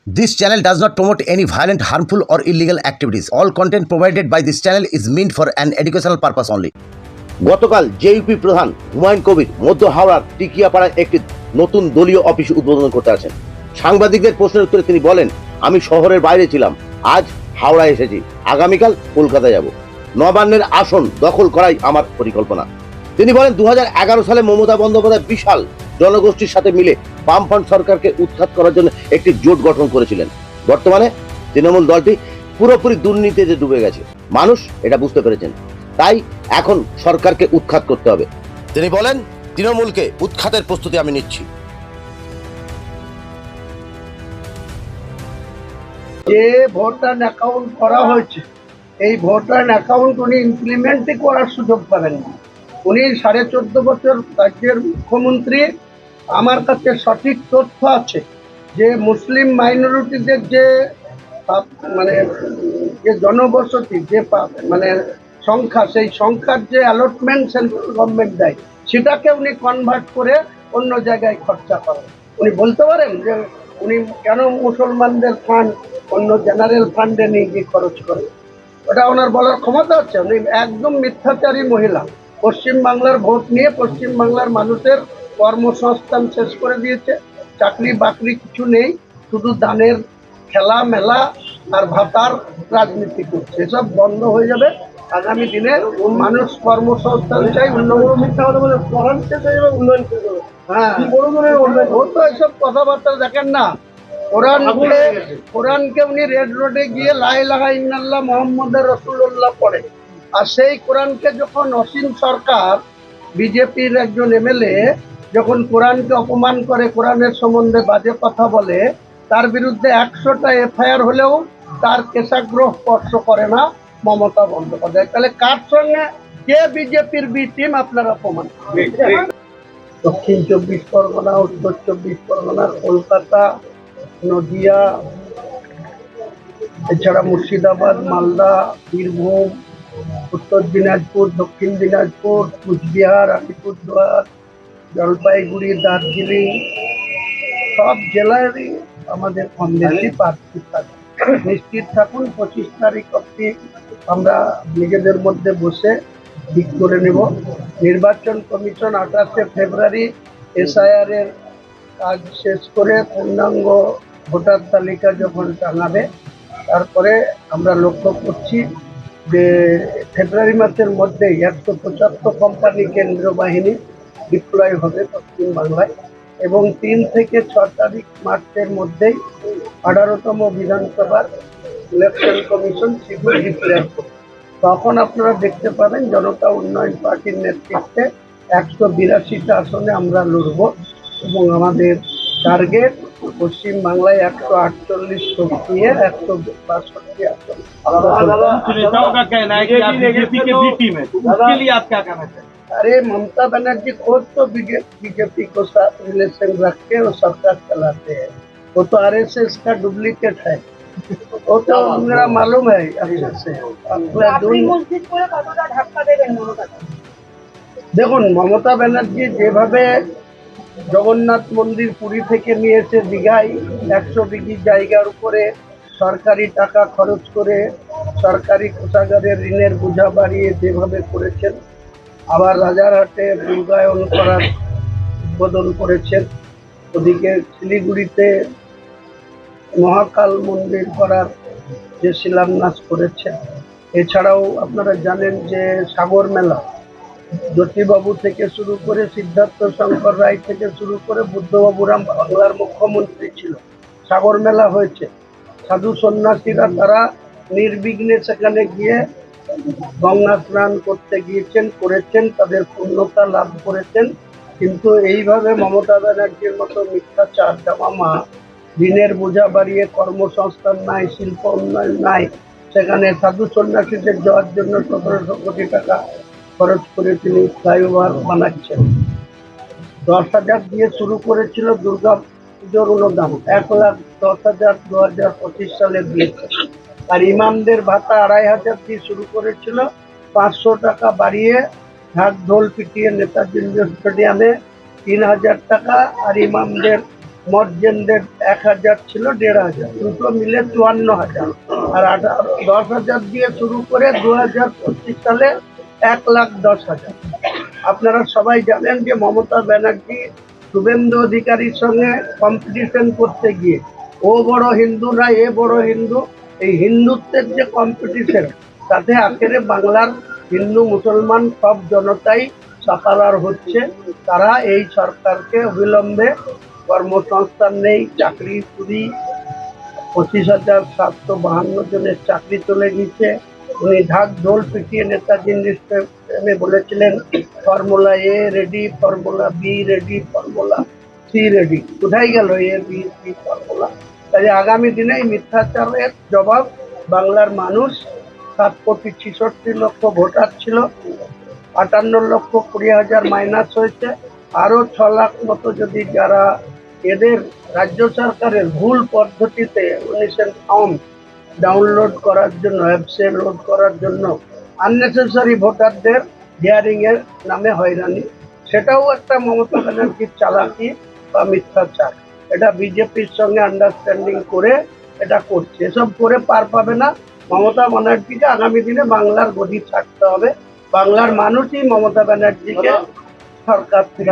This channel does not promote any violent, harmful, or illegal activities. All content provided by this channel is meant for an educational purpose only. গতকাল JUP প্রধান হুমায়ুন কবির মধ্য হাওড়ার টিকিয়াপাড়ায় একটি নতুন দলীয় office উদ্বোধন করতে আসেন। সাংবাদিকদের প্রশ্নের উত্তরে তিনি বলেন, আমি শহরের বাইরে ছিলাম, আজ হাওড়ায় এসেছি, আগামীকাল কলকাতা যাব। নবান্নের আসন দখল করাই আমার পরিকল্পনা। তিনি বলেন 2011 সালে মমতা বন্দ্যোপাধ্যায় বিশাল জনগোষ্ঠীর সাথে মিলে বামফ্রন্ট সরকারকে উৎখাত করার জন্য একটি জোট গঠন করেছিলেন। বর্তমানে তৃণমূল দলটি পুরোপুরি দুর্নীতিতে ডুবে গেছে, মানুষ এটা বুঝতে পেরেছেন, তাই এখন সরকারকে উৎখাত করতে হবে। তিনি বলেন, তৃণমূলকে উৎখাতের প্রস্তুতি আমি নিচ্ছি। যে ভোটার অ্যাকাউন্ট করা হয়েছে, এই ভোটার অ্যাকাউন্ট উনি ইমপ্লিমেন্টই করার সুযোগ পাবেন না। উনি 14.5 বছর রাজ্যের মুখ্যমন্ত্রী। আমার কাছে সঠিক তথ্য আছে যে মুসলিম মাইনরিটিদের যে যে জনবসতি, যে সংখ্যা, সেই সংখ্যার যে অ্যালটমেন্ট সেন্ট্রাল গভর্নমেন্ট দেয়, সেটাকে উনি কনভার্ট করে অন্য জায়গায় খরচা করেন। উনি বলতে পারেন যে উনি কেন মুসলমানদের ফান্ড অন্য জেনারেল ফান্ডে নিয়ে গিয়ে খরচ করে? ওটা ওনার বলার ক্ষমতা আছে? উনি একদম মিথ্যাচারী মহিলা। পশ্চিমবাংলার ভোট নিয়ে পশ্চিমবাংলার মানুষের কর্মসংস্থান শেষ করে দিয়েছে। চাকরি বাকরি কিছু নেই, শুধু দানের খেলা মেলা আর ভাতার রাজনীতি করছে। এসব বন্ধ হয়ে যাবে আগামী দিনে। মানুষ কর্মসংস্থান চাই, হ্যাঁ, ও তো এসব কথাবার্তা দেখেন না। কোরআনকে উনি রেড রোডে গিয়ে লা ইলাহা ইল্লাল্লাহ মুহাম্মাদুর রাসূলুল্লাহ পড়ে, আর সেই কোরআনকে যখন অসীম সরকার, বিজেপির একজন এমএলএ, যখন কোরআনকে অপমান করে, কোরআনের সম্বন্ধে বাজে কথা বলে, তার বিরুদ্ধে 100টা এফআইআর হলেও তার কেশাগ্রহ স্পর্শ করে না মমতা বন্দ্যোপাধ্যায়। তাহলে কার সঙ্গে কে বিজেপির বি টিম আপনারা প্রমাণ? দক্ষিণ 24 পরগনা, উত্তর 24 পরগনা, কলকাতা, নদিয়া, এছাড়া মুর্শিদাবাদ, মালদা, বীরভূম, উত্তর দিনাজপুর, দক্ষিণ দিনাজপুর, কুচবিহার, আলিপুরদুয়ার, জলপাইগুড়ি, দার্জিলিং, সব জেলারই আমাদের কম বেশি প্রার্থী থাকে। নিশ্চিত থাকুন 25 তারিখ অবধি আমরা নিজেদের মধ্যে বসে ঠিক করে নেব। নির্বাচন কমিশন 28শে ফেব্রুয়ারি এসআইআর এর কাজ শেষ করে পূর্ণাঙ্গ ভোটার তালিকা যখন টাঙাবে, তারপরে আমরা লক্ষ্য করছি যে ফেব্রুয়ারি মাসের মধ্যেই 175 কোম্পানি কেন্দ্রীয় বাহিনী ডিপ্লয় হবে পশ্চিমবাংলায়, এবং 3 থেকে 6 তারিখ মার্চের মধ্যেই 18তম বিধানসভার ইলেকশন কমিশন শিডিউল ডিক্লেয়ার করবে। তখন আপনারা দেখতে পাবেন জনতা উন্নয়ন পার্টির নেতৃত্বে 182টা আসনে আমরা লড়ব, এবং আমাদের টার্গেট পশ্চিমবাংলায় 148 সরিয়ে 162 আসন। अरे ममता बनर्जी खुद तो बीजेपी को साथ रिलेशन रख के वो सरकार चलाते हैं। वो तो आरएसएस का डुप्लीकेट है, वो तो मेरा मालूम है अच्छे से। দেখুন, মমতা ব্যানার্জি যেভাবে জগন্নাথ মন্দির পুরী থেকে নিয়ে এসে দীঘায় 100 বিঘি জায়গার উপরে সরকারি টাকা খরচ করে সরকারি কোষাগারের ঋণের বোঝা বাড়িয়ে যেভাবে করেছেন, আবার রাজারহাটে দুর্গায়ন করার উদ্বোধন করেছেন, ওদিকে শিলিগুড়িতে মহাকাল মন্দির করার যে শিলান্যাস করেছেন, এছাড়াও আপনারা জানেন যে সাগর মেলা, জ্যোতিবাবু থেকে শুরু করে সিদ্ধার্থ শঙ্কর রায় থেকে শুরু করে বুদ্ধবাবুরাম বাংলার মুখ্যমন্ত্রী ছিল, সাগর মেলা হয়েছে। সাধু সন্ন্যাসীরা তারা নির্বিঘ্নে সেখানে গিয়ে গঙ্গা স্নান করতে গিয়েছেন, করেছেন, তাদের পূর্ণতা লাভ করেছেন। কিন্তু এইভাবে মমতা ব্যানার্জির মতো মিথ্যাচার মা, ঋণের বোঝা বাড়িয়ে কর্মসংস্থান নাই, শিল্প উন্নয়ন নাই, সেখানে সাধু সন্ন্যাসীদের যাওয়ার জন্য 1700 কোটি টাকা খরচ করে তিনি ফ্লাইওভার বানাচ্ছেন। 10,000 দিয়ে শুরু করেছিল দুর্গা পুজোর অনুদান, 1,10,000 2025 সালে দিয়েছে। আর ইমামদের ভাতা 2,500 দিয়ে শুরু করেছিল, 500 টাকা বাড়িয়ে ঢাক ঢোল পিটিয়ে নেতাজি স্টেডিয়ামে 3,000 টাকা, আর ইমামদের মর্জেনদের 1000 ছিল 1500, দুটো মিলে 54,000, আর 10,000 দিয়ে শুরু করে 2025 সালে 1,10,000। আপনারা সবাই জানেন যে মমতা ব্যানার্জি শুভেন্দু অধিকারীর সঙ্গে কম্পিটিশন করতে গিয়ে ও বড় হিন্দু না এ বড় হিন্দু, এই হিন্দুত্বের যে কম্পিটিশন, তাতে আখেরে বাংলার হিন্দু মুসলমান সব জনতাই সাফারার হচ্ছে। তারা এই সরকারকে অবিলম্বে, কর্মসংস্থান নেই, চাকরি চুরি, 25,752 জনের চাকরি চলে গেছে। উনি ঢাক ঢোল পিটিয়ে নেতাজির নির্দেশে বলেছিলেন formula A ready, formula B ready, formula C ready. কোথায় গেল এ বি সি ফর্মুলা? কাজে আগামী দিনে এই মিথ্যাচারের জবাব বাংলার মানুষ, 7,66,00,000 ভোটার ছিল, 58,20,000 মাইনাস হয়েছে, আরো 6 লাখ মতো যদি যারা এদের রাজ্য সরকারের ভুল পদ্ধতিতে ফর্ম ডাউনলোড করার জন্য, অ্যাপসে লোড করার জন্য আননেসেসারি ভোটারদের হিয়ারিং এর নামে হয়রানি, সেটাও একটা মমতা ব্যানার্জির চালাকি বা মিথ্যাচার। এটা বিজেপির সঙ্গে আন্ডারস্ট্যান্ডিং করে এটা করছে। এসব করে পার পাবে না মমতা ব্যানার্জিকে। আগামী দিনে বাংলার গদি ছাড়তে হবে। বাংলার মানুষই মমতা ব্যানার্জিকে সরকার থেকে